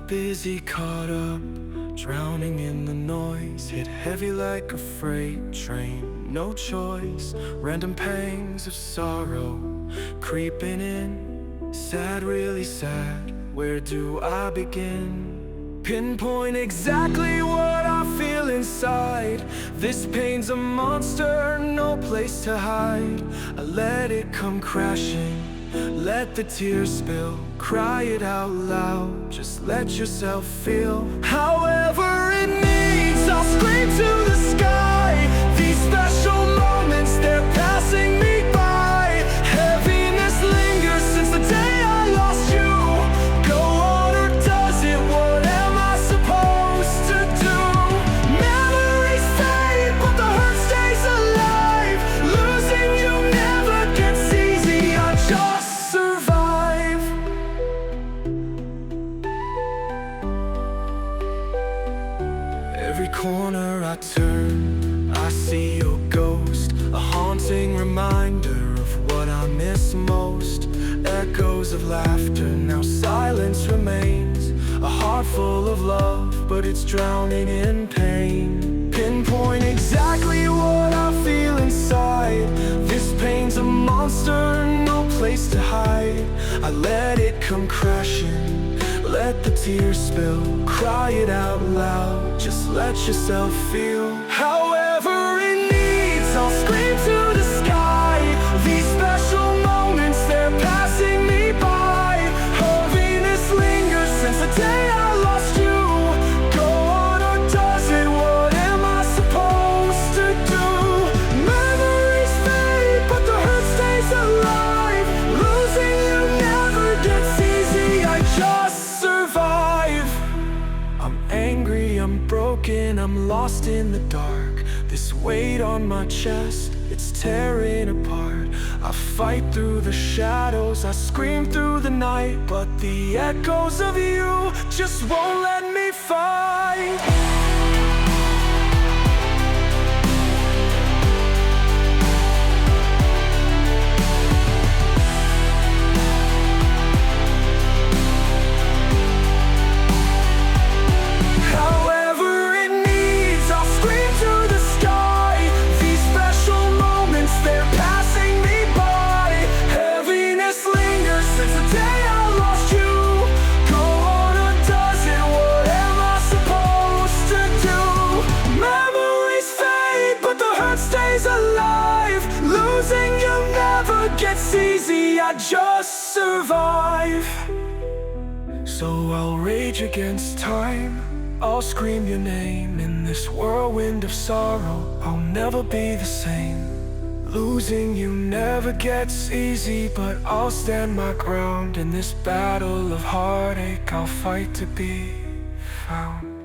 busy, caught up, drowning in the noise. Hit heavy like a freight train, no choice. Random pangs of sorrow creeping in. Sad, really sad, where do I begin? Pinpoint exactly what I feel inside. This pain's a monster, no place to hide. I let it come crashing, let the tears spill. Cry it out loud, just let yourself feel. However it needs, I'll scream to the sky. These special moments, they're passing me by. Heaviness lingers since the day I lost you. Go on or does it? What am I supposed to do? Memories fade, but the hurt stays alive. Losing you never gets easy, I just survive. Every corner I turn, I see your ghost. A haunting reminder of what I miss most. Echoes of laughter, now silence remains. A heart full of love, but it's drowning in pain. Pinpoint exactly what I feel inside. This pain's a monster, no place to hide. I let it come crashing, let the tears spill. Cry it out loud, just let yourself feel. However it needs, I'll scream to the sky. These special moments, they're passing me by. Heaviness lingers since the day I lost you. Go on or does it? What am I supposed to do? Memories fade, but the hurt stays alive. Losing you never gets easy, I just survive. I'm angry, I'm broken, I'm lost in the dark. This weight on my chest, it's tearing apart. I fight through the shadows, I scream through the night, but the echoes of you just won't let me fight. However it needs, I'll scream to the sky. These special moments, they're passing me by. Heaviness lingers since the day I lost you. Go on or does it? What am I supposed to do? Memories fade, but the hurt stays alive. Losing you never gets easy, I just survive. So I'll rage against time, I'll scream your name. In this whirlwind of sorrow, I'll never be the same. Losing you never gets easy, but I'll stand my ground. In this battle of heartache, I'll fight to be found.